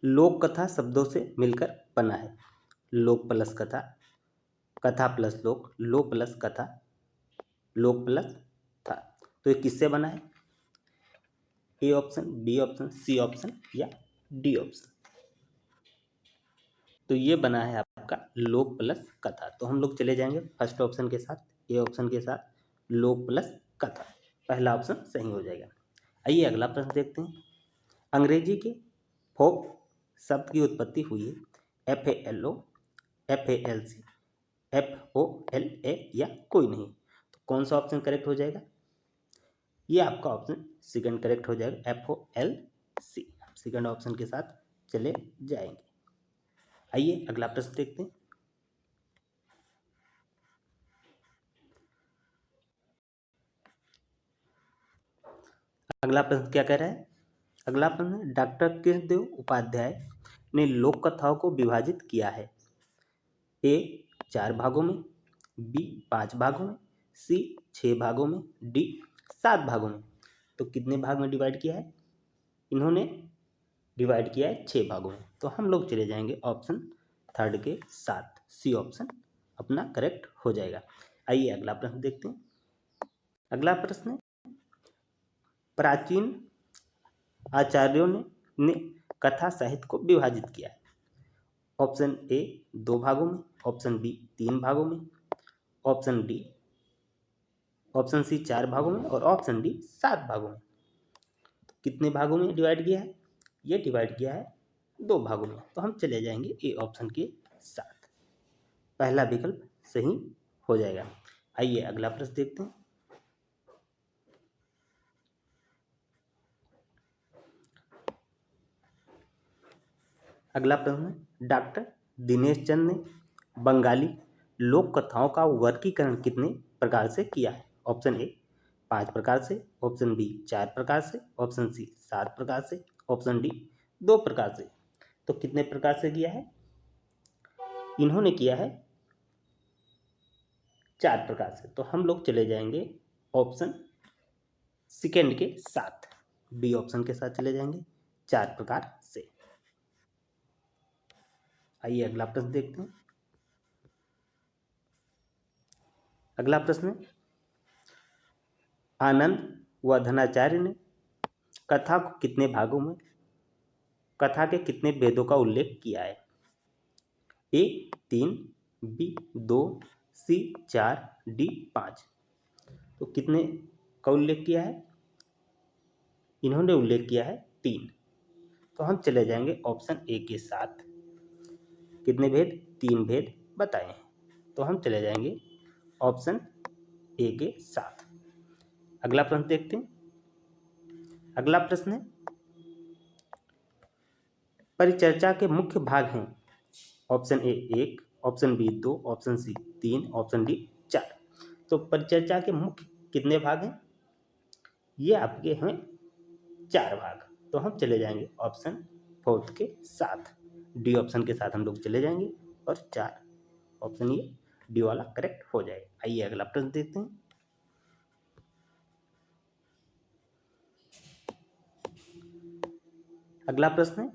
लोक कथा शब्दों से मिलकर बना है। लोक प्लस कथा, कथा प्लस लोक, लोक प्लस कथा, लोक प्लस था। तो ये किससे बना है? A option, B option, C option या डी ऑप्शन। तो ये बना है आपका लोक प्लस कथा। तो हम लोग चले जाएंगे फर्स्ट ऑप्शन के साथ, ए ऑप्शन के साथ, लोक प्लस कथा। पहला ऑप्शन सही हो जाएगा। आइए अगला प्रश्न देखते हैं। अंग्रेजी के फोक शब्द की उत्पत्ति हुई है FALO, FALC, FOLA या कोई नहीं। तो कौन सा ऑप्शन करेक्ट हो जाएगा? ये आपका ऑप्शन सेकंड करेक्ट हो जाएगा, FOLC। सेकंड ऑप्शन के साथ चले जाएंगे। आइए अगला प्रश्न देखते हैं। अगला प्रश्न क्या कह रहा है? अगला प्रश्न, डॉक्टर कृष्णदेव उपाध्याय ने लोक कथाओं को विभाजित किया है। A 4 भागों में, B 5 भागों में, C 6 भागों में, D 7 भागों में। तो कितने भाग में डिवाइड किया है? इन्होंने डिवाइड किया है 6 भागों में। तो हम लोग चले जाएंगे ऑप्शन थर्ड के साथ, सी ऑप्शन अपना करेक्ट हो जाएगा। आइए अगला प्रश्न देखते हैं। अगला प्रश्न, प्राचीन आचार्यों ने कथा साहित्य को विभाजित किया है। ऑप्शन ए 2 भागों में, ऑप्शन बी 3 भागों में, ऑप्शन सी 4 भागों में और ऑप्शन डी 7 भागों में। तो कितने भागों में डिवाइड किया है? ये डिवाइड किया है 2 भागों में। तो हम चले जाएंगे ए ऑप्शन के साथ, पहला विकल्प सही हो जाएगा। आइए अगला प्रश्न देखते हैं। अगला प्रश्न, डॉक्टर दिनेश चंद ने बंगाली लोक कथाओं का वर्गीकरण कितने प्रकार से किया है? ऑप्शन ए 5 प्रकार से, ऑप्शन बी 4 प्रकार से, ऑप्शन सी 7 प्रकार से, ऑप्शन डी 2 प्रकार से। तो कितने प्रकार से किया है? इन्होंने किया है 4 प्रकार से। तो हम लोग चले जाएंगे ऑप्शन सेकेंड के साथ, बी ऑप्शन के साथ चले जाएंगे, 4 प्रकार से। आइए अगला प्रश्न देखते हैं। अगला प्रश्न, आनंद व धनाचार्य ने कथा को कितने भागों में, कथा के कितने भेदों का उल्लेख किया है? ए 3, बी 2, सी 4, डी 5। तो कितने का उल्लेख किया है? इन्होंने उल्लेख किया है 3। तो हम चले जाएंगे ऑप्शन ए के साथ। कितने भेद? 3 भेद बताए हैं। तो हम चले जाएंगे ऑप्शन ए के साथ। अगला प्रश्न देखते हैं। अगला प्रश्न है, परिचर्चा के मुख्य भाग हैं। Option A 1, option B 2, option C 3, option D 4। तो परिचर्चा के मुख्य कितने भाग हैं? ये आपके हैं 4 भाग। तो हम चले जाएंगे ऑप्शन फोर्थ के साथ, डी ऑप्शन के साथ हम लोग चले जाएंगे और 4 ऑप्शन ये डी वाला करेक्ट हो जाएगा। आइए अगला प्रश्न देखते हैं। अगला प्रश्न है,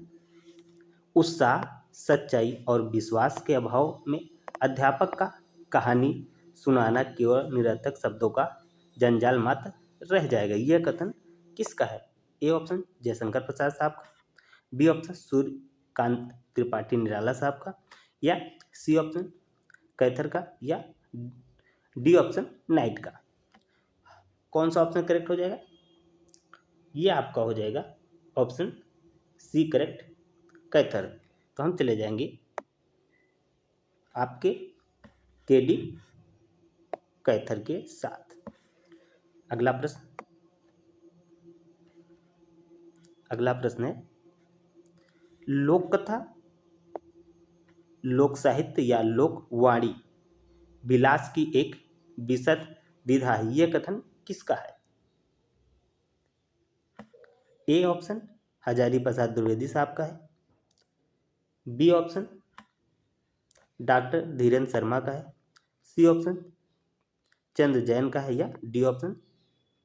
उत्साह, सच्चाई और विश्वास के अभाव में अध्यापक का कहानी सुनाना केवल निरर्थक शब्दों का जंजाल मात्र रह जाएगा। यह कथन किसका है? ए ऑप्शन जयशंकर प्रसाद साहब का, बी ऑप्शन सूर्यकांत त्रिपाठी निराला साहब का, या सी ऑप्शन कैथर का, या डी ऑप्शन नाइट का। कौन सा ऑप्शन करेक्ट हो जाएगा? ये आपका हो जाएगा ऑप्शन सी करेक्ट, कैथर। तो हम चले जाएंगे आपके केडी कैथर के साथ। अगला प्रश्न है, लोक कथा, लोक साहित्य या लोक वाणी विलास की एक विशद विधा है। यह कथन किसका है? ए ऑप्शन हजारी प्रसाद द्विवेदी साहब का है, B option doctor Dhirendra Sharma का है, सी ऑप्शन चंद्र जैन का है, या डी ऑप्शन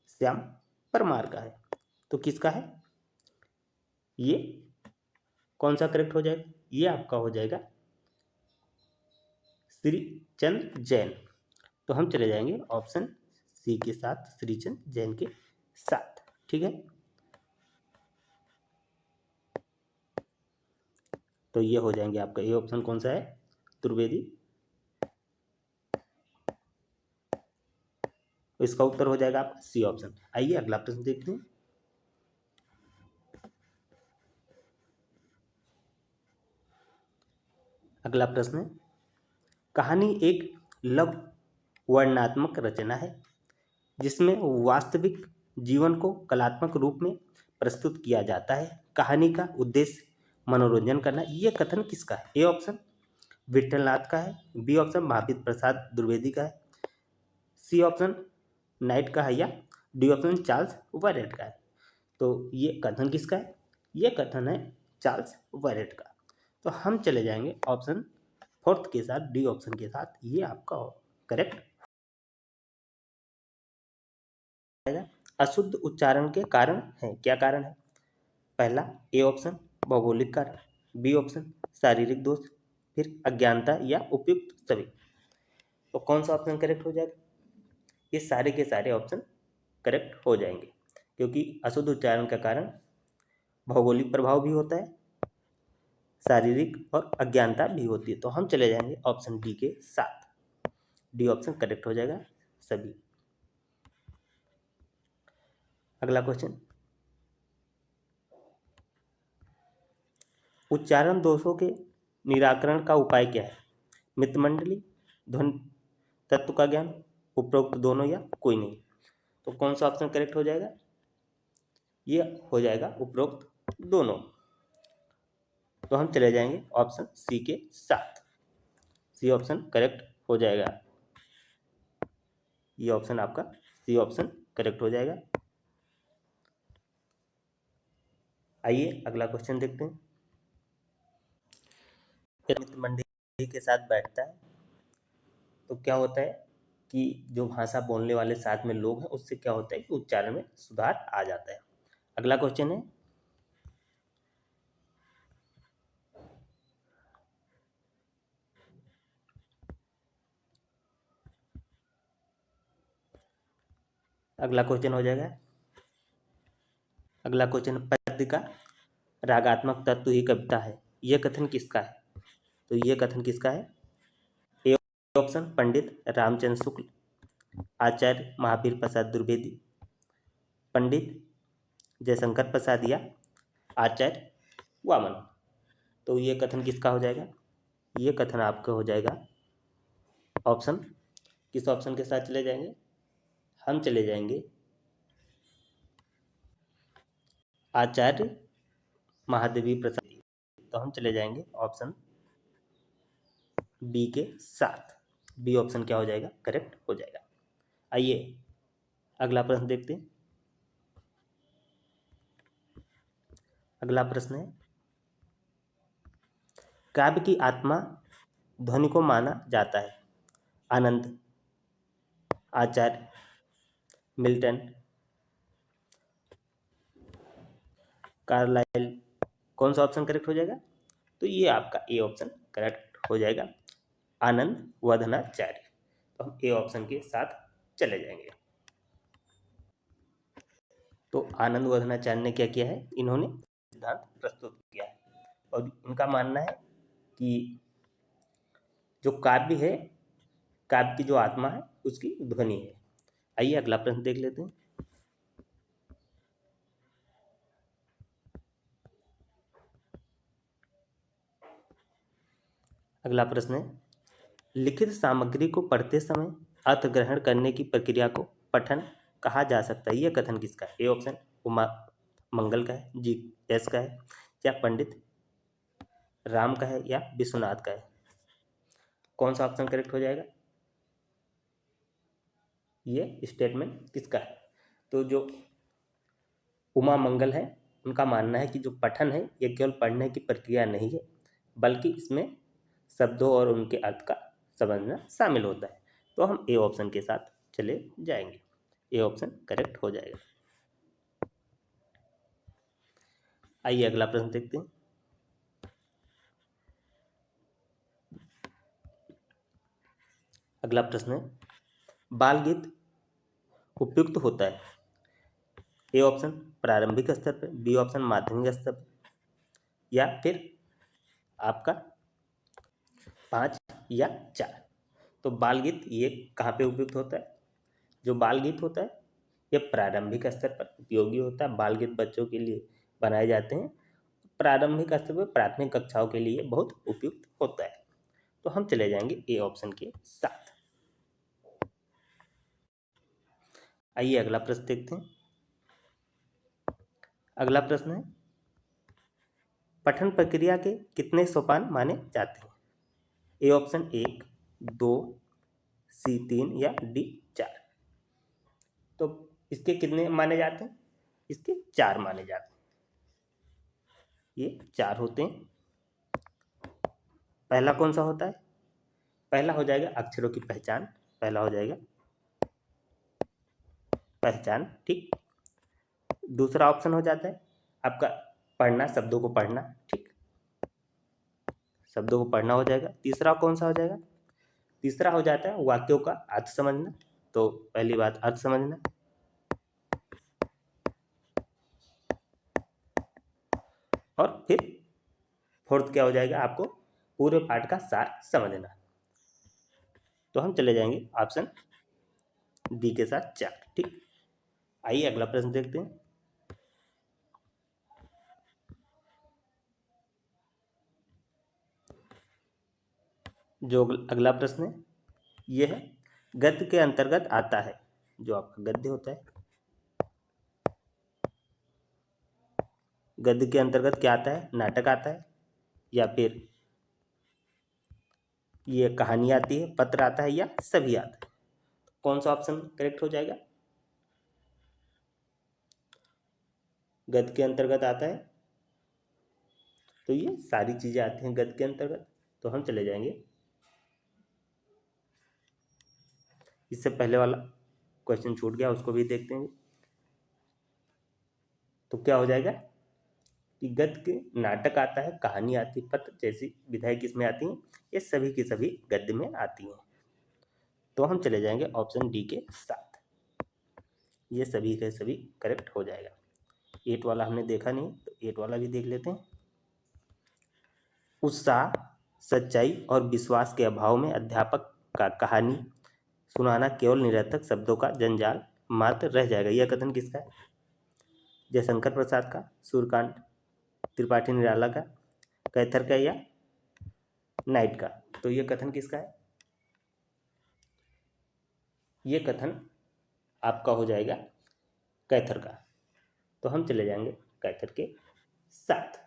श्याम परमार का है। तो किसका है? ये कौन सा करेक्ट हो जाएगा? ये आपका हो जाएगा श्रीचंद जैन। तो हम चले जाएंगे ऑप्शन सी के साथ, श्रीचंद जैन के साथ। ठीक है, तो ये हो जाएंगे आपका ये ऑप्शन कौन सा है? त्रिवेदी। इसका उत्तर हो जाएगा आपका सी ऑप्शन। आइए अगला प्रश्न देखते हैं। अगला प्रश्न है, कहानी एक लघु वर्णनात्मक रचना है जिसमें वास्तविक जीवन को कलात्मक रूप में प्रस्तुत किया जाता है। कहानी का उद्देश्य मनोरंजन करना। यह कथन किसका है? ए ऑप्शन विठलनाथ का है, बी ऑप्शन महावीर प्रसाद द्विवेदी का है, सी ऑप्शन नाइट का है, या डी ऑप्शन चार्ल्स वायरेट का है। तो ये कथन किसका है? ये कथन है चार्ल्स वायरेट का। तो हम चले जाएंगे ऑप्शन फोर्थ के साथ, डी ऑप्शन के साथ। ये आपका करेक्ट। अशुद्ध उच्चारण के कारण है, क्या कारण है? पहला ए ऑप्शन भौगोलिक कारण, बी ऑप्शन शारीरिक दोष, फिर अज्ञानता या उपयुक्त सभी। तो कौन सा ऑप्शन करेक्ट हो जाएगा? ये सारे के सारे ऑप्शन करेक्ट हो जाएंगे, क्योंकि अशुद्ध उच्चारण का कारण भौगोलिक प्रभाव भी होता है, शारीरिक और अज्ञानता भी होती है। तो हम चले जाएंगे ऑप्शन डी के साथ। डी ऑप्शन करेक्ट हो जाएगा सभी। अगला क्वेश्चन, उच्चारण दोषों के निराकरण का उपाय क्या है? मित्रमंडली, ध्वनि तत्व का ज्ञान, उपरोक्त दोनों, या कोई नहीं। तो कौन सा ऑप्शन करेक्ट हो जाएगा? ये हो जाएगा उपरोक्त दोनों। तो हम चले जाएंगे ऑप्शन सी के साथ। सी ऑप्शन करेक्ट हो जाएगा। ये ऑप्शन आपका सी ऑप्शन करेक्ट हो जाएगा। आइए अगला क्वेश्चन देखते हैं। मित्र मंडली के साथ बैठता है तो क्या होता है कि जो भाषा बोलने वाले साथ में लोग हैं उससे क्या होता है कि उच्चारण में सुधार आ जाता है। अगला क्वेश्चन है, अगला क्वेश्चन हो जाएगा, अगला क्वेश्चन, पद्य का रागात्मक तत्व ही कविता है, यह कथन किसका है? तो यह कथन किसका है? ए ऑप्शन पंडित रामचंद्र शुक्ल, आचार्य महावीर प्रसाद द्विवेदी, पंडित जयशंकर प्रसाद, या आचार्य वामन। तो ये कथन किसका हो जाएगा? ये कथन आपका हो जाएगा ऑप्शन, किस ऑप्शन के साथ चले जाएंगे? हम चले जाएंगे आचार्य महादेवी प्रसाद। तो हम चले जाएंगे ऑप्शन बी के साथ। बी ऑप्शन क्या हो जाएगा? करेक्ट हो जाएगा। आइए अगला प्रश्न देखते हैं। अगला प्रश्न है, काव्य की आत्मा ध्वनि को माना जाता है। आनंद, आचार्य, मिल्टन, कार्लाइल। कौन सा ऑप्शन करेक्ट हो जाएगा? तो ये आपका ए ऑप्शन करेक्ट हो जाएगा, आनंद वदनाचार्य। तो हम ए ऑप्शन के साथ चले जाएंगे। तो आनंद वदनाचार्य ने क्या किया है? इन्होंने सिद्धांत प्रस्तुत किया है और इनका मानना है कि जो काव्य है, काव्य की जो आत्मा है उसकी ध्वनि है। आइए अगला प्रश्न देख लेते हैं। अगला प्रश्न है, लिखित सामग्री को पढ़ते समय अर्थ ग्रहण करने की प्रक्रिया को पठन कहा जा सकता है। यह कथन किसका है? ए ऑप्शन उमा मंगल का है, जी एस का है, या पंडित राम का है, या विश्वनाथ का है। कौन सा ऑप्शन करेक्ट हो जाएगा? ये स्टेटमेंट किसका है? तो जो उमा मंगल है उनका मानना है कि जो पठन है ये केवल पढ़ने की प्रक्रिया नहीं है, बल्कि इसमें शब्दों और उनके अर्थ का समझना शामिल होता है। तो हम ए ऑप्शन के साथ चले जाएंगे। ए ऑप्शन करेक्ट हो जाएगा। आइए अगला प्रश्न देखते हैं। अगला प्रश्न है, बाल गीत उपयुक्त होता है? ए ऑप्शन प्रारंभिक स्तर पर, बी ऑप्शन माध्यमिक स्तर पर, या फिर आपका 5 या 4। तो बाल गीत ये कहाँ पे उपयुक्त होता है? जो बाल गीत होता है ये प्रारंभिक स्तर पर उपयोगी होता है। बाल गीत बच्चों के लिए बनाए जाते हैं, प्रारंभिक स्तर पर प्राथमिक कक्षाओं के लिए बहुत उपयुक्त होता है। तो हम चले जाएंगे ए ऑप्शन के साथ। आइए अगला प्रश्न देखते हैं। अगला प्रश्न है, पठन प्रक्रिया के कितने सोपान माने जाते हैं? ए ऑप्शन 1, 2, सी 3 या डी 4। तो इसके कितने माने जाते हैं? इसके 4 माने जाते हैं। ये 4 होते हैं। पहला कौन सा होता है? पहला हो जाएगा अक्षरों की पहचान। पहला हो जाएगा पहचान, ठीक। दूसरा ऑप्शन हो जाता है आपका पढ़ना, शब्दों को पढ़ना, ठीक, शब्दों को पढ़ना हो जाएगा। तीसरा कौन सा हो जाएगा? तीसरा हो जाता है वाक्यों का अर्थ समझना। तो पहली बात अर्थ समझना, और फिर फोर्थ क्या हो जाएगा? आपको पूरे पाठ का सार समझना। तो हम चले जाएंगे ऑप्शन डी के साथ 4, ठीक। आइए अगला प्रश्न देखते हैं। जो अगला प्रश्न है यह है, गद्य के अंतर्गत आता है, जो आपका गद्य होता है, गद्य के अंतर्गत क्या आता है? नाटक आता है, या फिर ये कहानी आती है, पत्र आता है, या सभी आता है? कौन सा ऑप्शन करेक्ट हो जाएगा? गद्य के अंतर्गत आता है, तो ये सारी चीजें आती हैं गद्य के अंतर्गत। तो हम चले जाएंगे, इससे पहले वाला क्वेश्चन छूट गया, उसको भी देखते हैं। तो क्या हो जाएगा कि गद्य के नाटक आता है, कहानी आती है, पत्र जैसी विधाएं किसमें आती हैं? ये सभी की सभी गद्य में आती हैं। तो हम चले जाएंगे ऑप्शन डी के साथ। ये सभी के सभी करेक्ट हो जाएगा। 8 वाला हमने देखा नहीं, तो 8 वाला भी देख लेते हैं। उत्साह, सच्चाई और विश्वास के अभाव में अध्यापक का कहानी सुनाना केवल निरर्थक शब्दों का जंजाल मात्र रह जाएगा। यह कथन किसका है? जयशंकर प्रसाद का, सूर्यकांत त्रिपाठी निराला का, कैथर का, या नाइट का? तो यह कथन किसका है? यह कथन आपका हो जाएगा कैथर का। तो हम चले जाएंगे कैथर के साथ।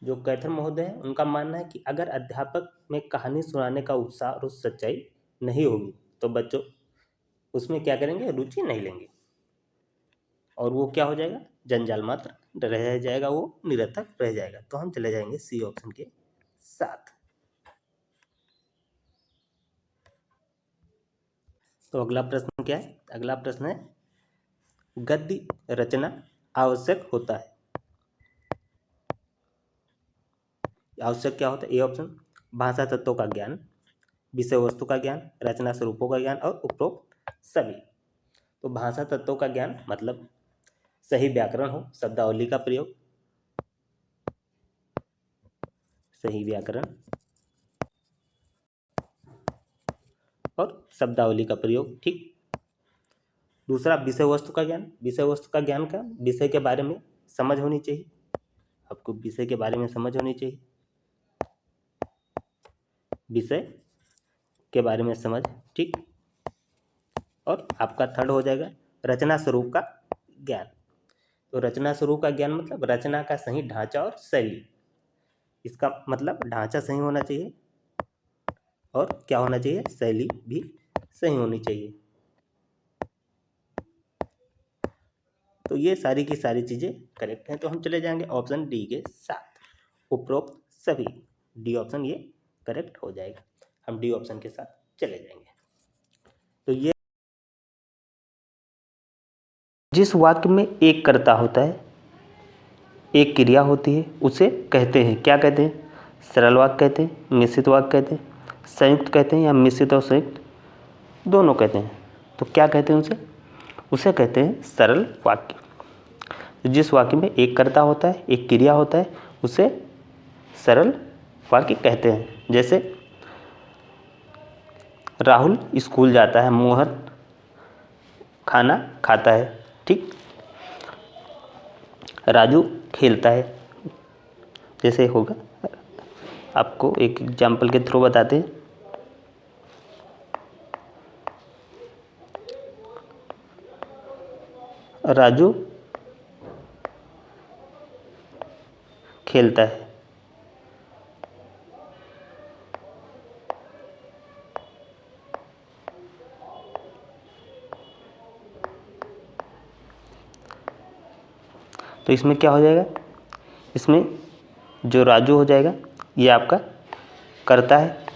जो कैथर महोदय है उनका मानना है कि अगर अध्यापक में कहानी सुनाने का उत्साह और सच्चाई नहीं होगी तो बच्चों उसमें क्या करेंगे? रुचि नहीं लेंगे, और वो क्या हो जाएगा? जंजाल मात्र रह जाएगा, वो निरर्थक रह जाएगा। तो हम चले जाएंगे सी ऑप्शन के साथ। तो अगला प्रश्न क्या है? अगला प्रश्न है, गद्य रचना आवश्यक होता है। आवश्यक क्या होता है? ए ऑप्शन भाषा तत्वों का ज्ञान, विषय वस्तु का ज्ञान, रचना स्वरूपों का ज्ञान, और उपरोक्त सभी। तो भाषा तत्वों का ज्ञान मतलब सही व्याकरण हो, शब्दावली का प्रयोग, सही व्याकरण और शब्दावली का प्रयोग, ठीक। दूसरा विषय वस्तु का ज्ञान। विषय वस्तु का ज्ञान का विषय के बारे में समझ होनी चाहिए, आपको विषय के बारे में समझ होनी चाहिए, विषय के बारे में समझ, ठीक। और आपका थर्ड हो जाएगा रचना स्वरूप का ज्ञान। तो रचना स्वरूप का ज्ञान मतलब रचना का सही ढांचा और शैली। इसका मतलब ढांचा सही होना चाहिए और क्या होना चाहिए? शैली भी सही होनी चाहिए। तो ये सारी की सारी चीज़ें करेक्ट हैं। तो हम चले जाएंगे ऑप्शन डी के साथ, उपरोक्त सभी। डी ऑप्शन ये करेक्ट हो जाएगा। हम डी ऑप्शन के साथ चले जाएंगे। तो ये जिस वाक्य में एक कर्ता होता है, एक क्रिया होती है, उसे कहते हैं क्या कहते हैं? सरल वाक्य कहते हैं, मिश्रित वाक्य कहते हैं, संयुक्त कहते हैं या मिश्रित और संयुक्त दोनों कहते हैं। तो क्या कहते हैं उसे कहते हैं सरल वाक्य। जिस वाक्य में एक कर्ता होता है, एक क्रिया होता है, उसे सरल वाक्य कहते हैं। जैसे राहुल स्कूल जाता है, मोहन खाना खाता है, ठीक। राजू खेलता है, जैसे होगा। आपको एक एग्जाम्पल के थ्रू बताते हैं। राजू खेलता है। तो इसमें क्या हो जाएगा, इसमें जो राजू हो जाएगा ये आपका कर्ता है,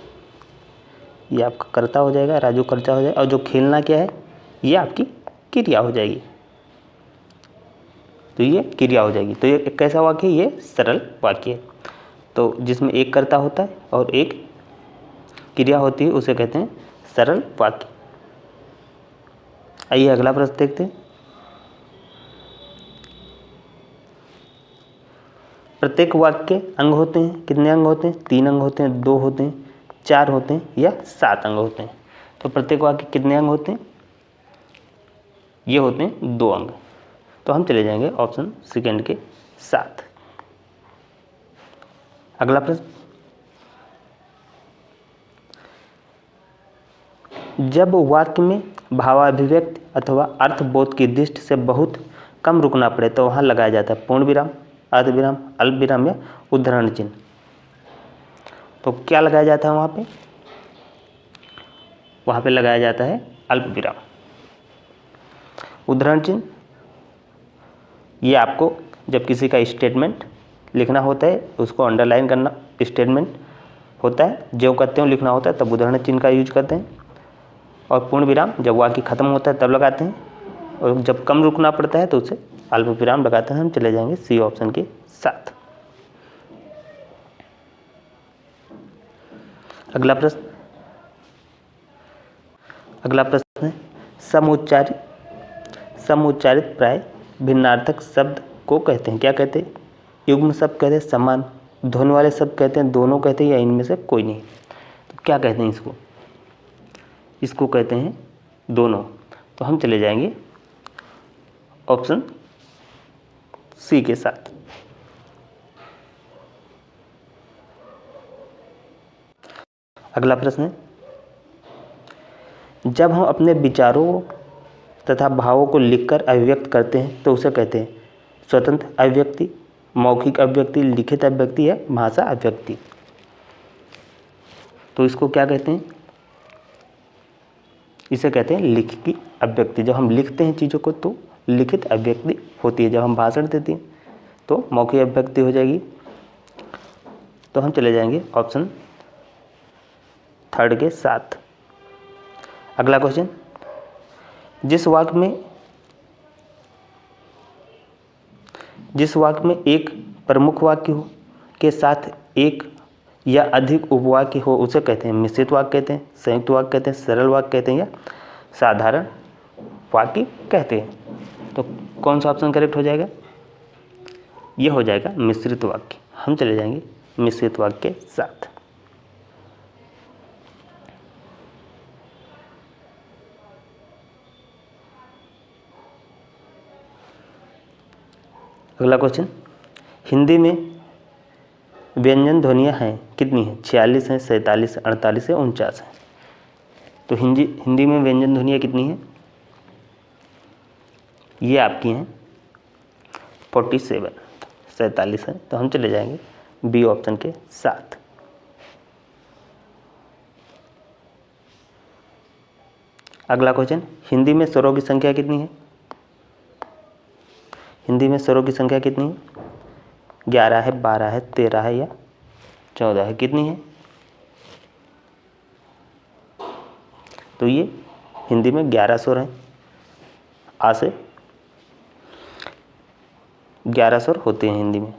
ये आपका कर्ता हो जाएगा, राजू कर्ता हो जाएगा। और जो खेलना क्या है, ये आपकी क्रिया हो जाएगी। तो ये क्रिया हो जाएगी। तो ये एक कैसा वाक्य है, ये सरल वाक्य है। तो जिसमें एक कर्ता होता है और एक क्रिया होती है उसे कहते हैं सरल वाक्य। आइए अगला प्रश्न देखते हैं। प्रत्येक वाक्य के अंग होते हैं, कितने अंग होते हैं? 3 अंग होते हैं, 2 होते हैं, 4 होते हैं या 7 अंग होते हैं। तो प्रत्येक वाक्य के कितने अंग होते हैं? ये होते हैं 2 अंग। तो हम चले जाएंगे ऑप्शन सेकंड के साथ। अगला प्रश्न, जब वाक्य में भावाभिव्यक्ति अथवा अर्थबोध की दृष्टि से बहुत कम रुकना पड़े तो वहां लगाया जाता है पूर्ण विराम, अर्ध विराम, अल्प विराम या उद्धरण चिन्ह। तो क्या लगाया जाता है वहां पे लगाया जाता है अल्प विराम। उद्धरण चिन्ह ये आपको जब किसी का स्टेटमेंट लिखना होता है, उसको अंडरलाइन करना स्टेटमेंट होता है, जो कहते हो लिखना होता है, तब उद्धरण चिन्ह का यूज करते हैं। और पूर्ण विराम जब वाक्य खत्म होता है तब लगाते हैं, और जब कम रुकना पड़ता है तो उसे अल्प विराम लगाते हैं। हम चले जाएंगे सी ऑप्शन के साथ। अगला प्रश्न है, समुच्चारित प्राय भिन्नार्थक शब्द को कहते हैं, क्या कहते हैं? युग्म शब्द कहते हैं, समान ध्वनि वाले शब्द कहते हैं, दोनों कहते हैं, या इनमें से कोई नहीं। तो क्या कहते हैं इसको कहते हैं दोनों। तो हम चले जाएंगे ऑप्शन सी के साथ। अगला प्रश्न है, जब हम अपने विचारों तथा भावों को लिखकर अभिव्यक्त करते हैं तो उसे कहते हैं स्वतंत्र अभिव्यक्ति, मौखिक अभिव्यक्ति, लिखित अभिव्यक्ति या भाषा अभिव्यक्ति। तो इसको क्या कहते हैं? इसे कहते हैं लिखित अभिव्यक्ति। जब हम लिखते हैं चीज़ों को तो लिखित अभिव्यक्ति होती है, जब हम भाषण देते हैं तो मौखिक अभिव्यक्ति हो जाएगी। तो हम चले जाएंगे ऑप्शन थर्ड के साथ। अगला क्वेश्चन, जिस वाक्य में एक प्रमुख वाक्य हो के साथ एक या अधिक उपवाक्य हो उसे कहते हैं मिश्रित वाक्य कहते हैं, संयुक्त वाक्य कहते हैं, सरल वाक्य कहते हैं या साधारण वाक्य कहते हैं। तो कौन सा ऑप्शन करेक्ट हो जाएगा? ये हो जाएगा मिश्रित वाक्य। हम चले जाएंगे मिश्रित वाक्य के साथ। अगला क्वेश्चन, हिंदी में व्यंजन ध्वनियाँ हैं कितनी हैं? 46 हैं, 47, 48 है, 49 है। तो हिंदी में व्यंजन ध्वनियाँ कितनी हैं? ये आपकी हैं 47, 47 है। तो हम चले जाएंगे बी ऑप्शन के साथ। अगला क्वेश्चन, हिंदी में स्वरों की संख्या कितनी है? हिंदी में स्वरों की संख्या कितनी है? 11 है, 12 है, 13 है या 14 है? कितनी है? तो ये हिंदी में 11 स्वर हैं। आ से 11 स्वर होते हैं हिंदी में।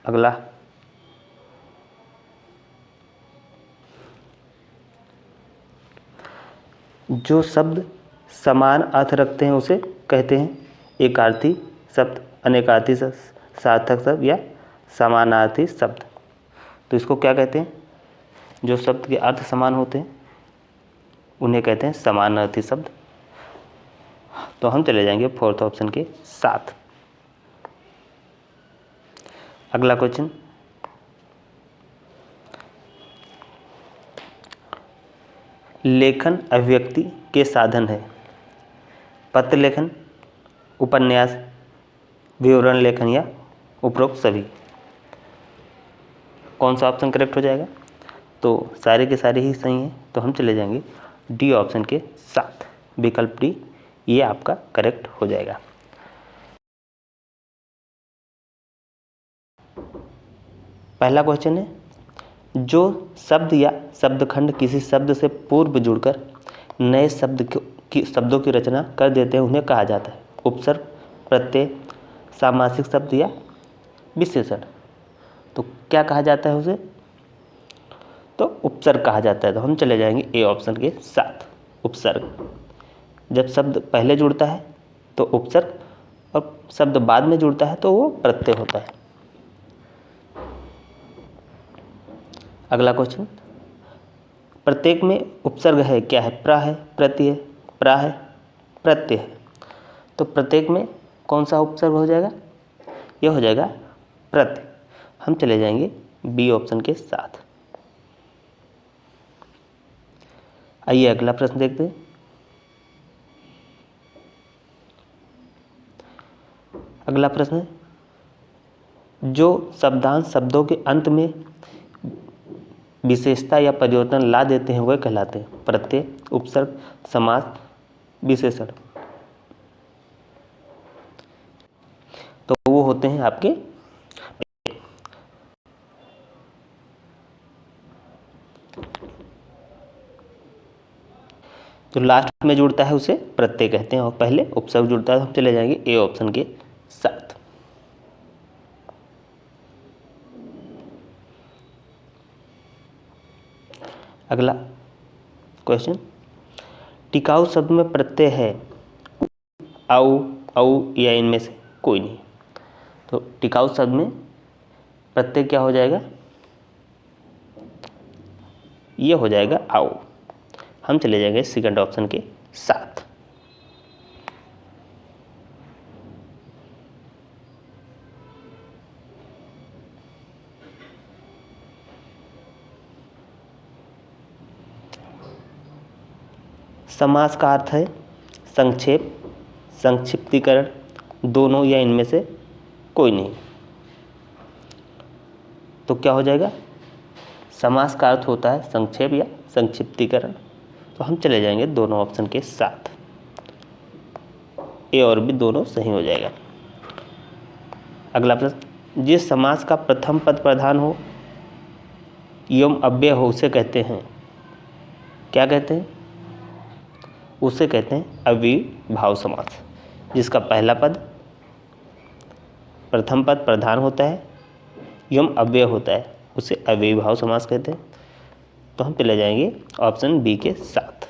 अगला जो शब्द समान अर्थ रखते हैं उसे कहते हैं एकार्थी शब्द, अनेकार्थी शब्द, सार्थक शब्द या समानार्थी शब्द। तो इसको क्या कहते हैं? जो शब्द के अर्थ समान होते हैं उन्हें कहते हैं समानार्थी शब्द। तो हम चले जाएंगे फोर्थ ऑप्शन के साथ। अगला क्वेश्चन, लेखन अभिव्यक्ति के साधन है। पत्र लेखन, उपन्यास, विवरण लेखन या उपरोक्त सभी। कौन सा ऑप्शन करेक्ट हो जाएगा? तो सारे के सारे ही सही हैं, तो हम चले जाएंगे डी ऑप्शन के साथ, विकल्प डी, ये आपका करेक्ट हो जाएगा। पहला क्वेश्चन है, जो शब्द या शब्दखंड किसी शब्द से पूर्व जुड़कर नए शब्दों की रचना कर देते हैं उन्हें कहा जाता है उपसर्ग, प्रत्यय, सामासिक शब्द या विशेषण। तो क्या कहा जाता है उसे? तो उपसर्ग कहा जाता है। तो हम चले जाएंगे ए ऑप्शन के साथ, उपसर्ग। जब शब्द पहले जुड़ता है तो उपसर्ग और शब्द बाद में जुड़ता है तो वो प्रत्यय होता है। अगला क्वेश्चन, प्रत्येक में उपसर्ग है, क्या है? प्र है, प्रति है, प्रा है, प्रत्यय है। तो प्रत्येक में कौन सा उपसर्ग हो जाएगा? यह हो जाएगा प्रत्यय। हम चले जाएंगे बी ऑप्शन के साथ। आइए अगला प्रश्न देखते हैं। अगला प्रश्न है, जो शब्दांश शब्दों के अंत में विशेषता या परिवर्तन ला देते हैं वह कहलाते हैं प्रत्यय, उपसर्ग, समास, विशेषण। तो वो होते हैं आपके जो लास्ट में जुड़ता है उसे प्रत्यय कहते हैं और पहले उपसर्ग जुड़ता है। तो हम चले जाएंगे ए ऑप्शन के साथ। अगला क्वेश्चन, टिकाऊ शब्द में प्रत्यय है औ, औ या इनमें से कोई नहीं। तो टिकाऊ शब्द में प्रत्यय क्या हो जाएगा? ये हो जाएगा आओ। हम चले जाएंगे सेकंड ऑप्शन के साथ। समास का अर्थ है संक्षेप, संक्षिप्तीकरण, दोनों या इनमें से कोई नहीं। तो क्या हो जाएगा? समास का अर्थ होता है संक्षेप या संक्षिप्तीकरण। तो हम चले जाएंगे दोनों ऑप्शन के साथ, ए और बी दोनों सही हो जाएगा। अगला प्रश्न, जिस समास का प्रथम पद प्रधान हो एवं अव्यय हो उसे कहते हैं, क्या कहते हैं? उसे कहते हैं अविभाव समास। जिसका पहला पद प्रथम पद प्रधान होता है एवं अव्यय होता है उसे अविभाव समास कहते हैं। तो हम चले जाएंगे ऑप्शन बी के साथ।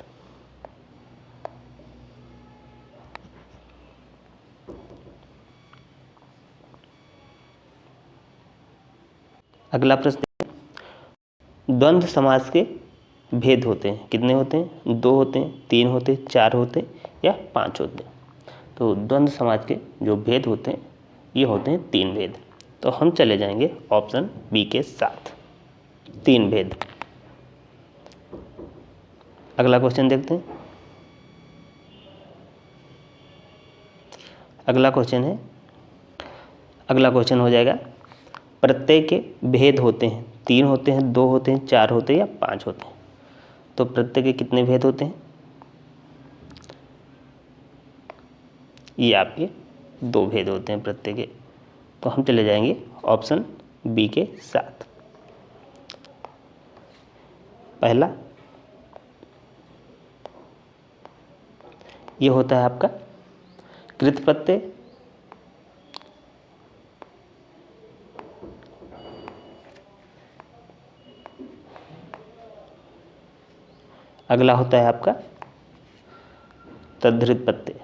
अगला प्रश्न, द्वंद्व समास के भेद होते हैं, कितने होते हैं? 2 होते हैं, 3 होते हैं, 4 होते हैं या 5 होते हैं। तो द्वंद्व समास के जो भेद होते हैं ये होते हैं 3 भेद। तो हम चले जाएंगे ऑप्शन बी के साथ, 3 भेद। अगला क्वेश्चन देखते हैं। अगला क्वेश्चन हो जाएगा, प्रत्यय के भेद होते हैं, 3 होते हैं, 2 होते हैं, 4 होते हैं या 5 होते हैं। तो प्रत्यय के कितने भेद होते हैं? ये आपके 2 भेद होते हैं प्रत्यय के। तो हम चले जाएंगे ऑप्शन बी के साथ। पहला ये होता है आपका कृत प्रत्यय, अगला होता है आपका तद्धित प्रत्यय।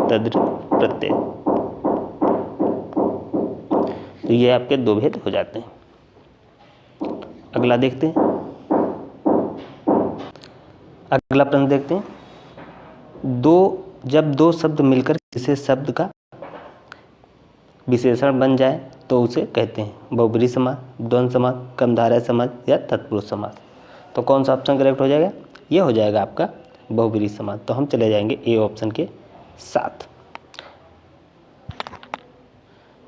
तद्धित प्रत्यय। तो ये आपके दो भेद हो जाते हैं। अगला देखते हैं। अगला प्रश्न देखते हैं। जब दो शब्द मिलकर किसी शब्द का विशेषण बन जाए तो उसे कहते हैं बहुब्रीहि समास, द्वंद्व समास, कर्मधारय समास या तत्पुरुष समास। तो कौन सा ऑप्शन करेक्ट हो जाएगा? ये हो जाएगा आपका बहुब्रीहि समास। तो हम चले जाएंगे ए ऑप्शन के साथ।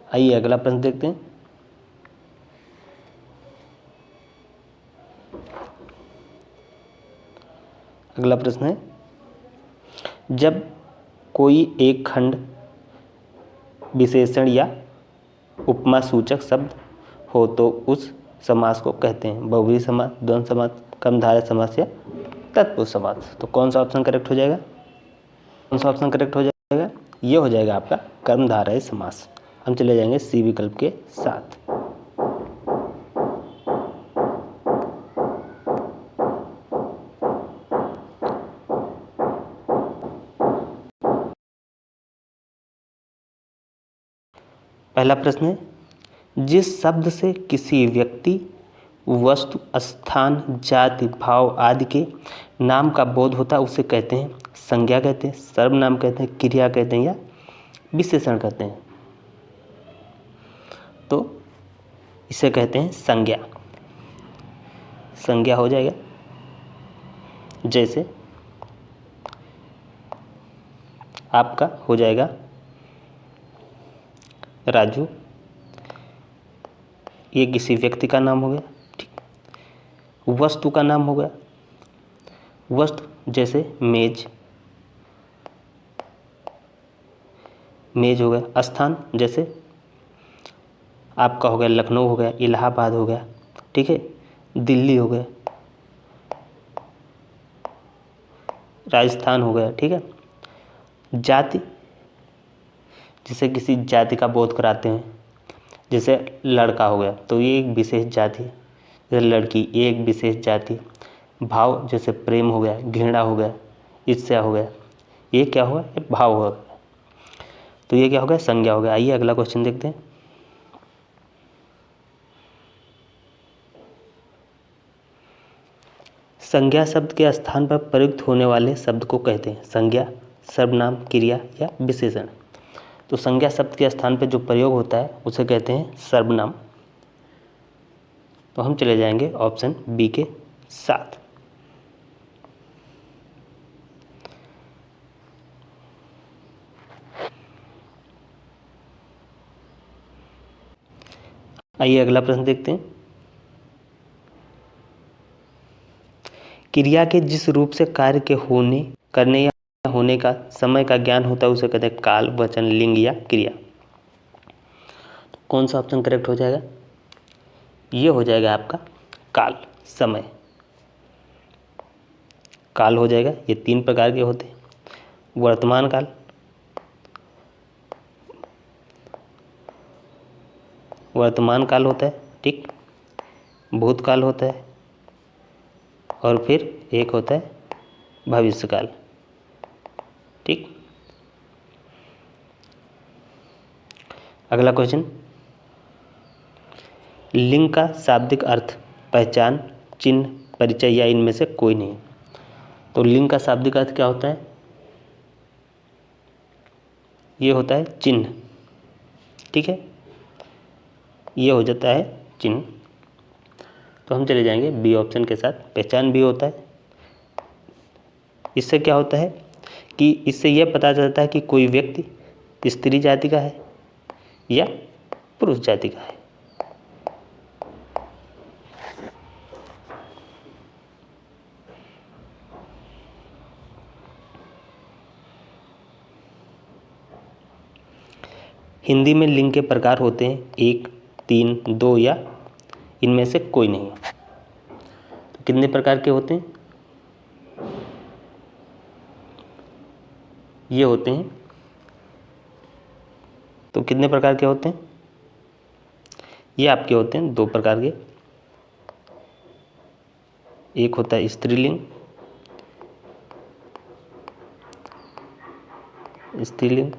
आइए अगला प्रश्न देखते हैं। अगला प्रश्न है, जब कोई एक खंड विशेषण या उपमा सूचक शब्द हो तो उस समास को कहते हैं बहुब्रीहि समास, द्वंद्व समास, कर्मधारय समास या तत्पुरुष समास। तो कौन सा ऑप्शन करेक्ट हो जाएगा? कौन सा ऑप्शन करेक्ट हो जाएगा? ये हो जाएगा आपका कर्मधारय समास। हम चले जाएंगे सी विकल्प के साथ। पहला प्रश्न है, जिस शब्द से किसी व्यक्ति, वस्तु, स्थान, जाति, भाव आदि के नाम का बोध होता है उसे कहते हैं संज्ञा कहते हैं, सर्वनाम कहते हैं, क्रिया कहते हैं या विशेषण कहते हैं। तो इसे कहते हैं संज्ञा। संज्ञा हो जाएगा। जैसे आपका हो जाएगा राजू, ये किसी व्यक्ति का नाम हो गया। ठीक। वस्तु का नाम हो गया, वस्तु जैसे मेज, मेज हो गया। स्थान जैसे आपका हो गया लखनऊ हो गया, इलाहाबाद हो गया, ठीक है, दिल्ली हो गया, राजस्थान हो गया, ठीक है। जाति जैसे किसी जाति का बोध कराते हैं, जैसे लड़का हो गया तो ये एक विशेष जाति है, जैसे लड़की ये एक विशेष जाति। भाव जैसे प्रेम हो गया, घृणा हो गया, ईर्ष्या हो गया, ये क्या होगा? ये भाव हो गया। तो ये क्या हो गया? संज्ञा हो गया। आइए अगला क्वेश्चन देखते हैं। संज्ञा शब्द के स्थान पर प्रयुक्त होने वाले शब्द को कहते हैं संज्ञा, सर्वनाम, क्रिया या विशेषण। तो संज्ञा शब्द के स्थान पर जो प्रयोग होता है उसे कहते हैं सर्वनाम। तो हम चले जाएंगे ऑप्शन बी के साथ। आइए अगला प्रश्न देखते हैं। क्रिया के जिस रूप से कार्य के होने, करने या होने का समय का ज्ञान होता है उसे कहते हैं काल, वचन, लिंग या क्रिया। तो कौन सा ऑप्शन करेक्ट हो जाएगा? ये हो जाएगा आपका काल, समय। काल हो जाएगा। ये तीन प्रकार के होते हैं, वर्तमान काल, वर्तमान काल होता है, ठीक, भूतकाल होता है और फिर एक होता है भविष्यकाल, ठीक। अगला क्वेश्चन, लिंग का शाब्दिक अर्थ पहचान, चिन्ह, परिचय या इनमें से कोई नहीं। तो लिंग का शाब्दिक अर्थ क्या होता है? ये होता है चिन्ह, ठीक है, ये हो जाता है चिन्ह। तो हम चले जाएंगे बी ऑप्शन के साथ, पहचान भी होता है। इससे क्या होता है कि इससे यह पता चलता है कि कोई व्यक्ति स्त्री जाति का है या पुरुष जाति का है। हिंदी में लिंग के प्रकार होते हैं 1, 3, 2 या इनमें से कोई नहीं। तो कितने प्रकार के होते हैं? ये होते हैं, तो कितने प्रकार के होते हैं? ये आपके होते हैं दो प्रकार के, एक होता है स्त्रीलिंग, स्त्रीलिंग,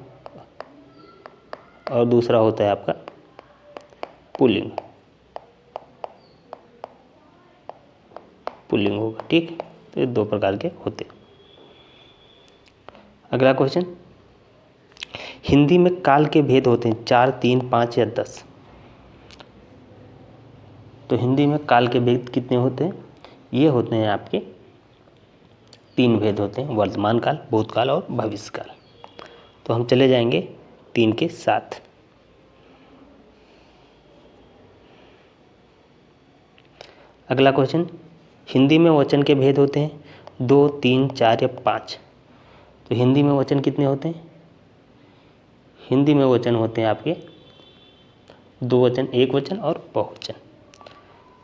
और दूसरा होता है आपका पुल्लिंग, पुल्लिंग होगा। ठीक, तो ये दो प्रकार के होते हैं। अगला क्वेश्चन, हिंदी में काल के भेद होते हैं 4, 3, 5 या 10। तो हिंदी में काल के भेद कितने होते हैं? ये होते हैं आपके 3 भेद होते हैं, वर्तमान काल, भूतकाल और भविष्य काल। तो हम चले जाएंगे 3 के साथ। अगला क्वेश्चन, हिंदी में वचन के भेद होते हैं 2, 3, 4 या 5। तो हिंदी में वचन कितने होते हैं? हिंदी में वचन होते हैं आपके 2 वचन, 1 वचन और बहुवचन।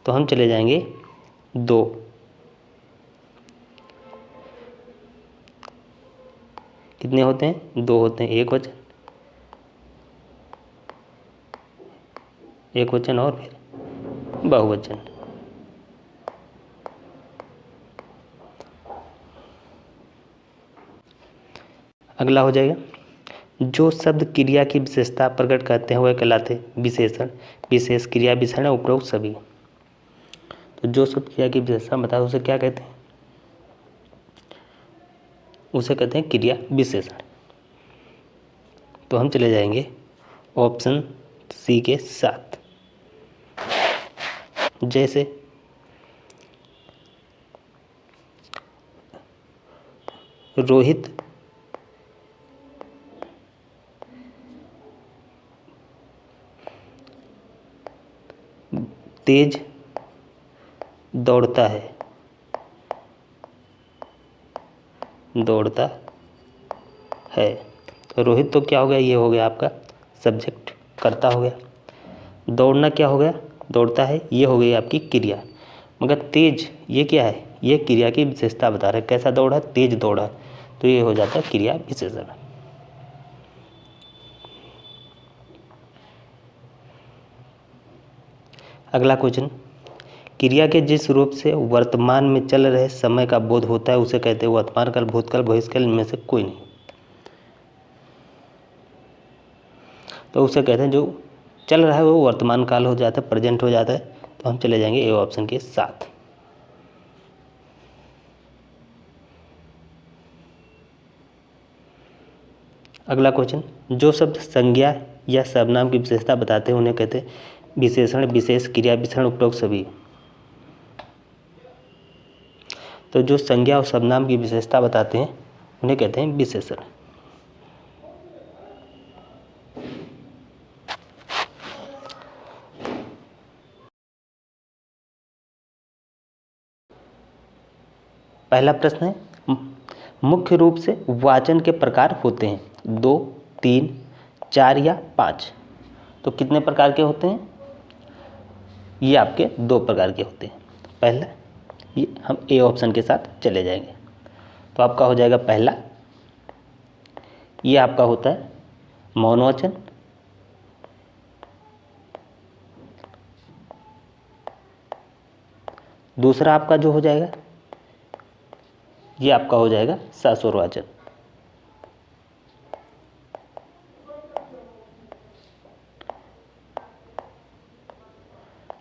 तो हम चले जाएंगे 2। कितने होते हैं? 2 होते हैं, 1 वचन, 1 वचन और फिर बहुवचन। अगला हो जाएगा, जो शब्द क्रिया की विशेषता प्रकट करते हैं वह कहलाते हैं विशेषण, विशेष क्रिया विशेषण उपरोक्त सभी। तो जो शब्द क्रिया की विशेषता बताए उसे क्या कहते हैं? उसे कहते हैं क्रिया विशेषण। तो हम चले जाएंगे ऑप्शन सी के साथ। जैसे रोहित तेज दौड़ता है, दौड़ता है। तो रोहित तो क्या हो गया? ये हो गया आपका सब्जेक्ट, कर्ता हो गया। दौड़ना क्या हो गया? दौड़ता है, ये हो गई आपकी क्रिया। मगर तेज ये क्या है? ये क्रिया की विशेषता बता रहा है, कैसा दौड़ा? तेज दौड़ा। तो ये हो जाता है क्रिया विशेषण। अगला क्वेश्चन, क्रिया के जिस रूप से वर्तमान में चल रहे समय का बोध होता है उसे कहते हैं वर्तमान काल, भूतकाल, भविष्यकाल, इनमें से कोई नहीं। तो उसे कहते हैं जो चल रहा है वो वर्तमान काल हो जाता है, प्रेजेंट हो जाता है। तो हम चले जाएंगे ए ऑप्शन के साथ। अगला क्वेश्चन, जो शब्द संज्ञा या सर्वनाम की विशेषता बताते हैं उन्हें कहते हैं विशेषण, विशेष, क्रिया विशेषण उपरोक्त सभी। तो जो संज्ञा और सर्वनाम की विशेषता बताते हैं उन्हें कहते हैं विशेषण। पहला प्रश्न है, मुख्य रूप से वाचन के प्रकार होते हैं 2, 3, 4 या 5। तो कितने प्रकार के होते हैं? ये आपके 2 प्रकार के होते हैं। पहला, ये हम ए ऑप्शन के साथ चले जाएंगे। तो आपका हो जाएगा पहला, ये आपका होता है मौन वचन। दूसरा आपका जो हो जाएगा ये आपका हो जाएगा सस्वर वाचन।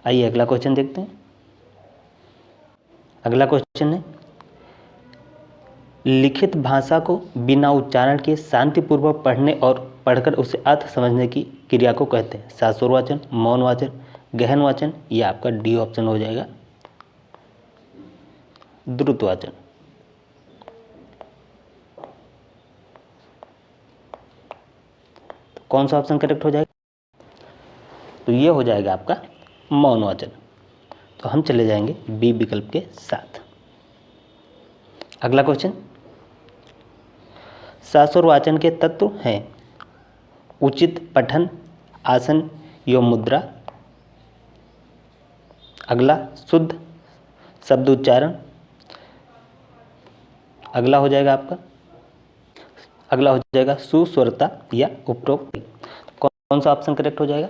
आइए अगला क्वेश्चन देखते हैं। अगला क्वेश्चन है, लिखित भाषा को बिना उच्चारण के शांतिपूर्वक पढ़ने और पढ़कर उसे अर्थ समझने की क्रिया को कहते हैं सस्वर वाचन, मौन वाचन, गहन वाचन। ये आपका डी ऑप्शन हो जाएगा द्रुत वाचन। तो कौन सा ऑप्शन करेक्ट हो जाएगा? तो ये हो जाएगा आपका मौन वाचन। तो हम चले जाएंगे बी विकल्प के साथ। अगला क्वेश्चन, सस्वर वाचन के तत्व हैं उचित पठन, आसन एवं मुद्रा। अगला शुद्ध शब्द उच्चारण। अगला हो जाएगा सुस्वरता या उपरोक्त। कौन सा ऑप्शन करेक्ट हो जाएगा?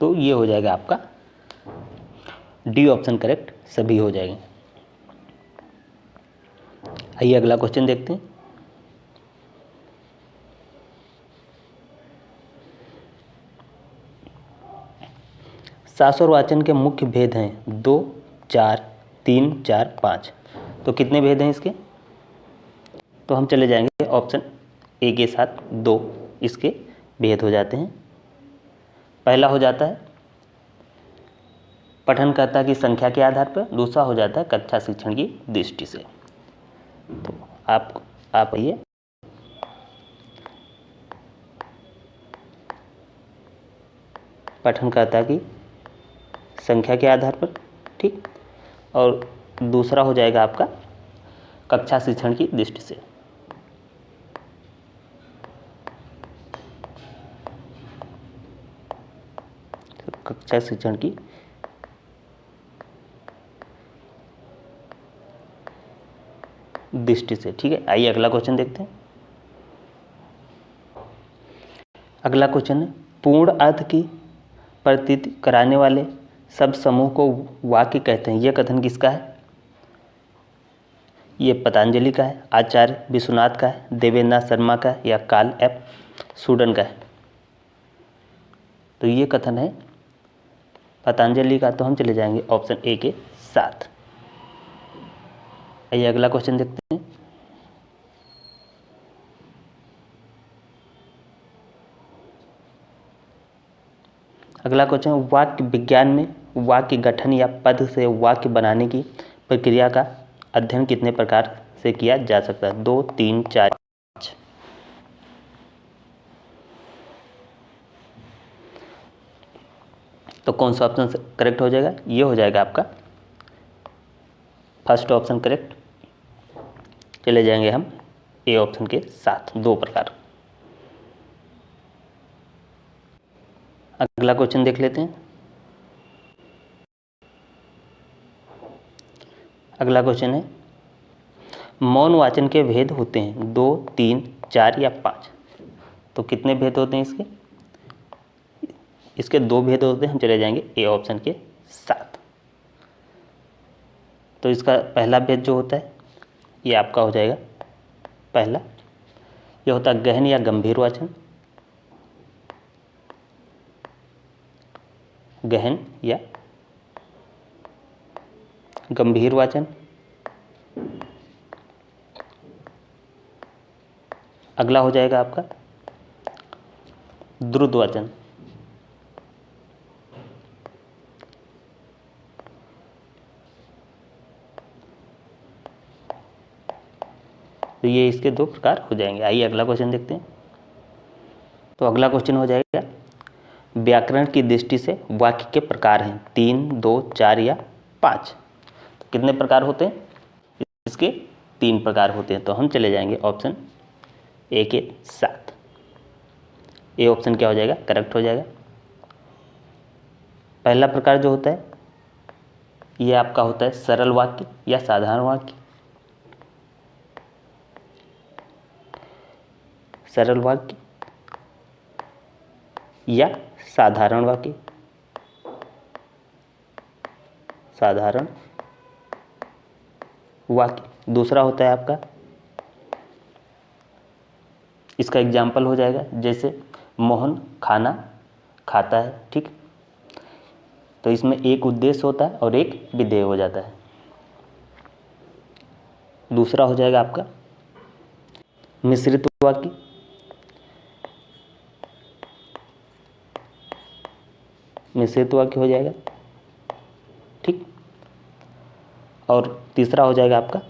तो ये हो जाएगा आपका डी ऑप्शन करेक्ट, सभी हो जाएंगे। आइए अगला क्वेश्चन देखते हैं। शासर वाचन के मुख्य भेद हैं 2, 4, 3, 4, 5। तो कितने भेद हैं इसके? तो हम चले जाएंगे ऑप्शन ए के साथ, 2 इसके भेद हो जाते हैं। पहला हो जाता है पठनकर्ता की संख्या के आधार पर, दूसरा हो जाता है कक्षा शिक्षण की दृष्टि से। तो आप आइए पठनकर्ता की संख्या के आधार पर, ठीक, और दूसरा हो जाएगा आपका कक्षा शिक्षण की दृष्टि से। कक्षा शिक्षण की दृष्टि से, ठीक है। आइए अगला क्वेश्चन देखते हैं। अगला क्वेश्चन है पूर्ण अर्थ की प्रतीति कराने वाले सब समूह को वाक्य कहते हैं। यह कथन किसका है? ये पतंजलि का है, आचार्य विश्वनाथ का है, देवेंद्र शर्मा का है, या कार्ल एफ सूडन का है? तो ये कथन है पतंजलि का, तो हम चले जाएंगे ऑप्शन ए के साथ। आइए अगला क्वेश्चन देखते हैं। अगला क्वेश्चन, वाक्य विज्ञान में वाक्य गठन या पद से वाक्य बनाने की प्रक्रिया का अध्ययन कितने प्रकार से किया जा सकता है? 2, 3, 4, 5। तो कौन सा ऑप्शन करेक्ट हो जाएगा? ये हो जाएगा आपका फर्स्ट ऑप्शन करेक्ट। चले जाएंगे हम ए ऑप्शन के साथ, 2 प्रकार। अगला क्वेश्चन देख लेते हैं। अगला क्वेश्चन है मौन वाचन के भेद होते हैं 2, 3, 4 या 5। तो कितने भेद होते हैं इसके? इसके 2 भेद होते हैं। हम चले जाएंगे ए ऑप्शन के साथ। तो इसका पहला भेद जो होता है ये आपका हो जाएगा पहला, ये होता है गहन या गंभीर वाचन। गहन या गंभीर वाचन। अगला हो जाएगा आपका द्रुत वाचन। तो ये इसके 2 प्रकार हो जाएंगे। आइए अगला क्वेश्चन देखते हैं। तो अगला क्वेश्चन हो जाएगा व्याकरण की दृष्टि से वाक्य के प्रकार हैं 3, 2, 4 या 5। तो कितने प्रकार होते हैं इसके? 3 प्रकार होते हैं। तो हम चले जाएंगे ऑप्शन ए के साथ। ए ऑप्शन क्या हो जाएगा? करेक्ट हो जाएगा। पहला प्रकार जो होता है ये आपका होता है सरल वाक्य या साधारण वाक्य। सरल वाक्य या साधारण वाक्य। साधारण वाक्य। दूसरा होता है आपका, इसका एग्जाम्पल हो जाएगा जैसे मोहन खाना खाता है, ठीक। तो इसमें एक उद्देश्य होता है और एक विधेय हो जाता है। दूसरा हो जाएगा आपका मिश्रित वाक्य। मिश्रित वाक्य हो जाएगा, ठीक। और तीसरा हो जाएगा आपका,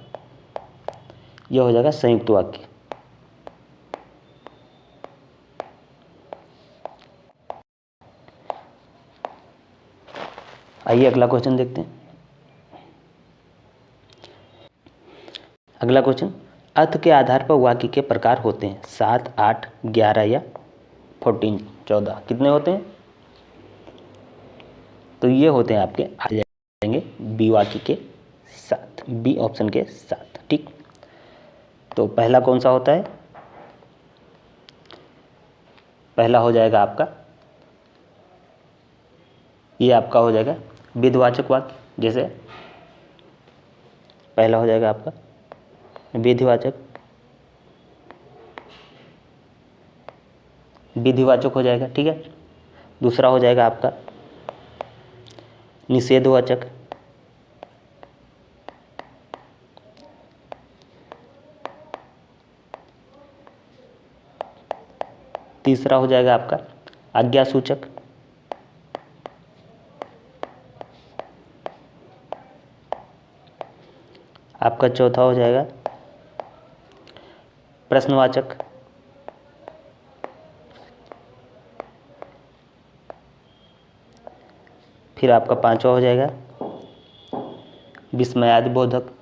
यह हो जाएगा संयुक्त वाक्य। आइए अगला क्वेश्चन देखते हैं। अगला क्वेश्चन, अर्थ के आधार पर वाक्य के प्रकार होते हैं 7, 8, 11 या 14, 14। कितने होते हैं? तो ये होते हैं आपके आ जाएंगे बी वाक्य के साथ, बी ऑप्शन के साथ, ठीक। तो पहला कौन सा होता है? पहला हो जाएगा आपका ये आपका हो जाएगा विधिवाचक वाक्य। जैसे पहला हो जाएगा आपका विधिवाचक, विधिवाचक हो जाएगा, ठीक है। दूसरा हो जाएगा आपका निषेधवाचक, तीसरा हो जाएगा आपका आज्ञासूचक, आपका चौथा हो जाएगा प्रश्नवाचक, फिर आपका पांचवा हो जाएगा विस्मयादि बोधक,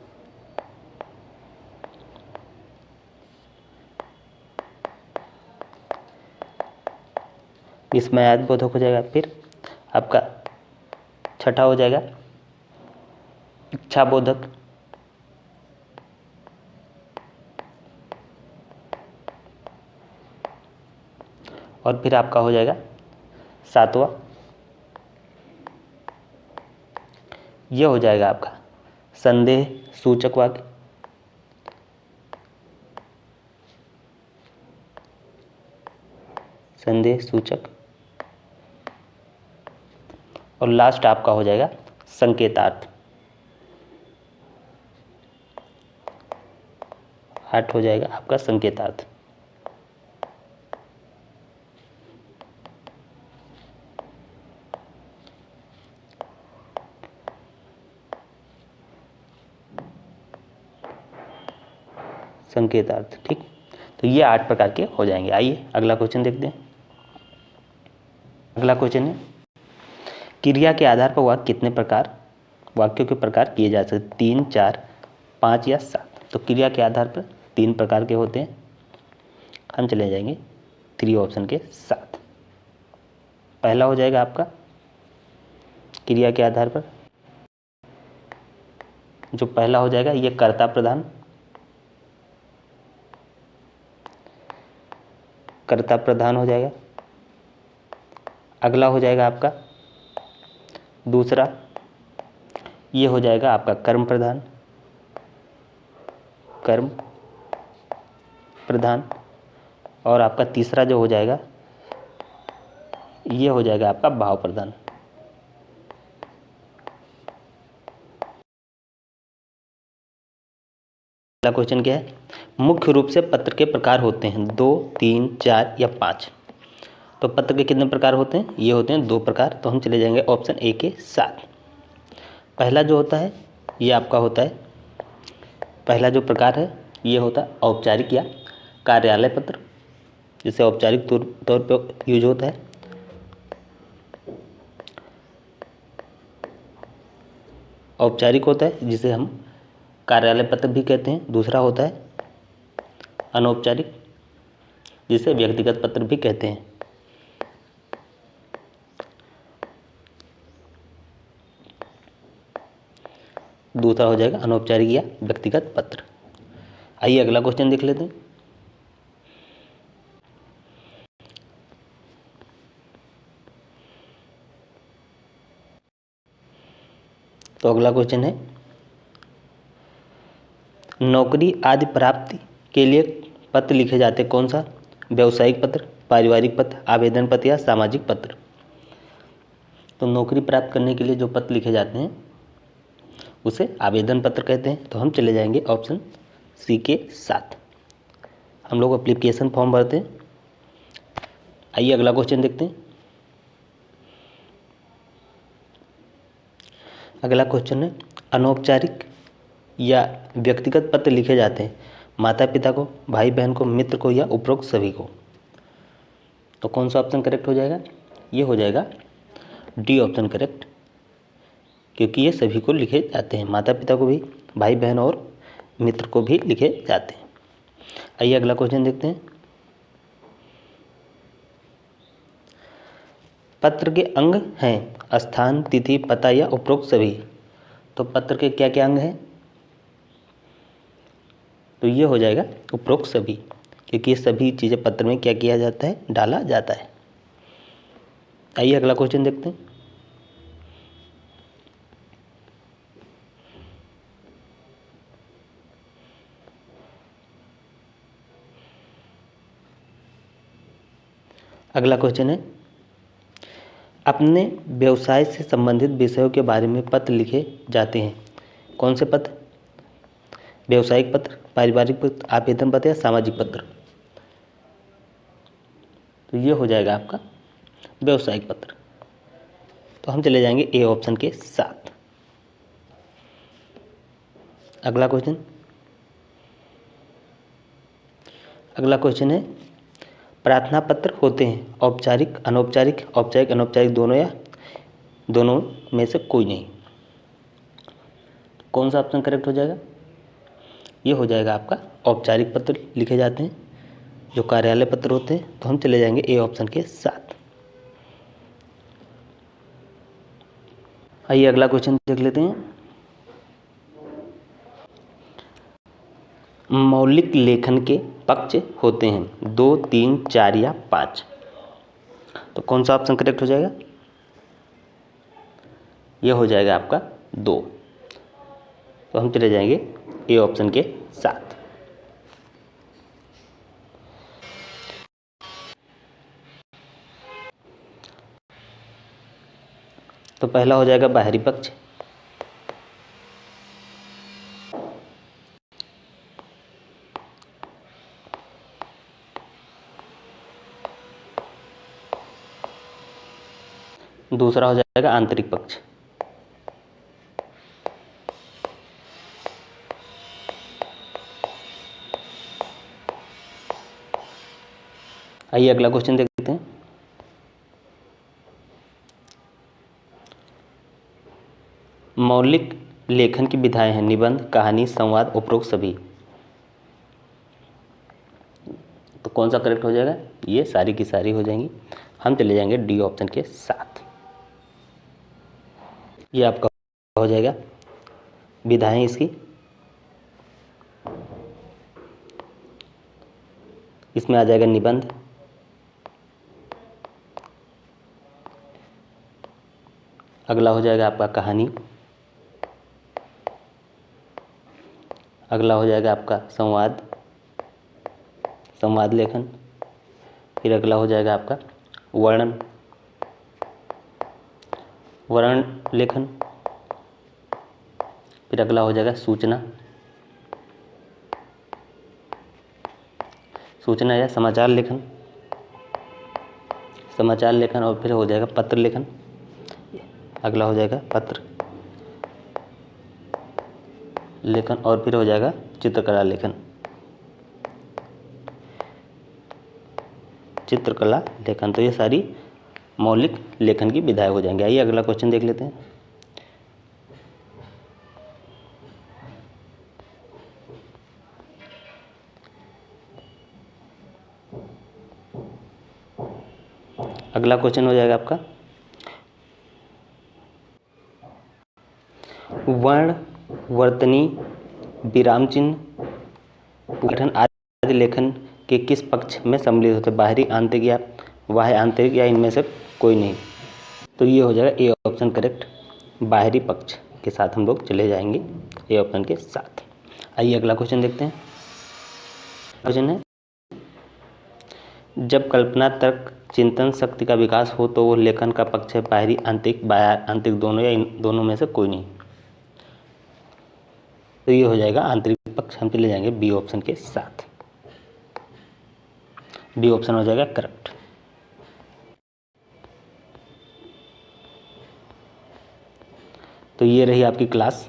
विस्मयादि बोधक हो जाएगा। फिर आपका छठा हो जाएगा इच्छा बोधक, और फिर आपका हो जाएगा सातवां, ये हो जाएगा आपका संदेह सूचक वाक्य, संदेह सूचक, और लास्ट आपका हो जाएगा संकेतार्थ। 8 हो जाएगा आपका संकेतार्थ। संकेतार्थ, ठीक। तो ये 8 प्रकार के हो जाएंगे। आइए अगला क्वेश्चन देखते हैं। अगला क्वेश्चन है क्रिया के आधार पर वाक्य कितने प्रकार, वाक्यों के प्रकार किए जा सकते, 3, 4, 5 या 7। तो क्रिया के आधार पर 3 प्रकार के होते हैं। हम चले जाएंगे 3 ऑप्शन के साथ। पहला हो जाएगा आपका क्रिया के आधार पर, जो पहला हो जाएगा ये कर्ता प्रधान, कर्ता प्रधान हो जाएगा। अगला हो जाएगा आपका दूसरा, ये हो जाएगा आपका कर्म प्रधान, कर्म प्रधान। और आपका तीसरा जो हो जाएगा ये हो जाएगा आपका भाव प्रधान। अगला क्वेश्चन क्या है, मुख्य रूप से पत्र के प्रकार होते हैं 2, 3, 4 या 5। तो पत्र के कितने प्रकार होते हैं, ये होते हैं 2 प्रकार। तो हम चले जाएंगे ऑप्शन ए के साथ। पहला जो होता है ये आपका होता है, पहला जो प्रकार है ये होता है औपचारिक या कार्यालय पत्र, जिसे औपचारिक तौर पर यूज होता है। औपचारिक होता है जिसे हम कार्यालय पत्र भी कहते हैं। दूसरा होता है अनौपचारिक, जिसे व्यक्तिगत पत्र भी कहते हैं। दूसरा हो जाएगा अनौपचारिक या व्यक्तिगत पत्र। आइए अगला क्वेश्चन देख लेते हैं। तो अगला क्वेश्चन है नौकरी आदि प्राप्ति के लिए पत्र लिखे जाते कौन सा, व्यावसायिक पत्र, पारिवारिक पत्र, आवेदन पत्र या सामाजिक पत्र। तो नौकरी प्राप्त करने के लिए जो पत्र लिखे जाते हैं उसे आवेदन पत्र कहते हैं। तो हम चले जाएंगे ऑप्शन सी के साथ। हम लोग एप्लीकेशन फॉर्म भरते हैं। आइए अगला क्वेश्चन देखते हैं। अगला क्वेश्चन है अनौपचारिक या व्यक्तिगत पत्र लिखे जाते हैं माता पिता को, भाई बहन को, मित्र को या उपरोक्त सभी को। तो कौन सा ऑप्शन करेक्ट हो जाएगा, ये हो जाएगा डी ऑप्शन करेक्ट, क्योंकि ये सभी को लिखे जाते हैं, माता पिता को भी, भाई बहन और मित्र को भी लिखे जाते हैं। आइए अगला क्वेश्चन देखते हैं। पत्र के अंग हैं स्थान, तिथि, पता या उपरोक्त सभी। तो पत्र के क्या क्या अंग हैं, तो ये हो जाएगा उपरोक्त सभी, क्योंकि ये सभी चीज़ें पत्र में क्या किया जाता है, डाला जाता है। आइए अगला क्वेश्चन देखते हैं। अगला क्वेश्चन है, अपने व्यवसाय से संबंधित विषयों के बारे में पत्र लिखे जाते हैं। कौन से पत्र? व्यवसायिक पत्र, पारिवारिक पत्र, आवेदन पत्र या सामाजिक पत्र? तो ये हो जाएगा आपका व्यवसायिक पत्र। तो हम चले जाएंगे ए ऑप्शन के साथ। अगला क्वेश्चन है, प्रार्थना पत्र होते हैं औपचारिक, अनौपचारिक, औपचारिक, अनौपचारिक दोनों या दोनों में से कोई नहीं? कौन सा ऑप्शन करेक्ट हो जाएगा? ये हो जाएगा आपका औपचारिक पत्र लिखे जाते हैं, जो कार्यालय पत्र होते हैं। तो हम चले जाएंगे ए ऑप्शन के साथ। आइए अगला क्वेश्चन देख लेते हैं। मौलिक लेखन के पक्ष होते हैं 2, 3, 4 या 5? तो कौन सा ऑप्शन करेक्ट हो जाएगा? यह हो जाएगा आपका 2। तो हम चले जाएंगे ए ऑप्शन के साथ। तो पहला हो जाएगा बाहरी पक्ष, दूसरा हो जाएगा आंतरिक पक्ष, आइए अगला क्वेश्चन देखते हैं। मौलिक लेखन की विधाएं हैं निबंध, कहानी, संवाद, उपरोक्त सभी। तो कौन सा करेक्ट हो जाएगा? ये सारी की सारी हो जाएंगी। हम चले जाएंगे डी ऑप्शन के साथ। ये आपका हो जाएगा विधाएं इसकी। इसमें आ जाएगा निबंध, अगला हो जाएगा आपका कहानी, अगला हो जाएगा आपका संवाद, संवाद लेखन, फिर अगला हो जाएगा आपका वर्णन, वर्णन लेखन, फिर अगला हो जाएगा सूचना, सूचना या समाचार लेखन, समाचार लेखन, और फिर हो जाएगा पत्र लेखन, अगला हो जाएगा पत्र लेखन, और फिर हो जाएगा चित्रकला लेखन, चित्रकला लेखन। तो ये सारी मौलिक लेखन की विधाएं हो जाएंगे। आइए अगला क्वेश्चन देख लेते हैं। अगला क्वेश्चन हो जाएगा आपका वर्ण, वर्तनी, विराम चिन्ह, गठन आदि लेखन के किस पक्ष में सम्मिलित होते हैं? बाहरी, आंतरिक या बाह्य, आंतरिक या इनमें से कोई नहीं? तो ये हो जाएगा ए ऑप्शन करेक्ट, बाहरी पक्ष के साथ हम लोग चले जाएंगे ए ऑप्शन के साथ। आइए अगला क्वेश्चन देखते हैं। क्वेश्चन है, जब कल्पना, तर्क, चिंतन शक्ति का विकास हो तो वो लेखन का पक्ष है बाहरी, आंतरिक, बाह्य, आंतरिक दोनों या इन दोनों में से कोई नहीं? तो ये हो जाएगा आंतरिक पक्ष। हम चले जाएंगे बी ऑप्शन के साथ। बी ऑप्शन हो जाएगा करेक्ट। तो ये रही आपकी क्लास।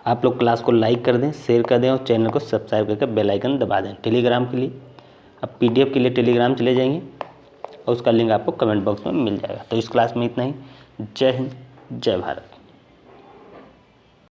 आप लोग क्लास को लाइक कर दें, शेयर कर दें और चैनल को सब्सक्राइब करके बेल आइकन दबा दें। टेलीग्राम के लिए अब पीडीएफ के लिए टेलीग्राम चले जाएंगे और उसका लिंक आपको कमेंट बॉक्स में मिल जाएगा। तो इस क्लास में इतना ही। जय हिंद, जय भारत।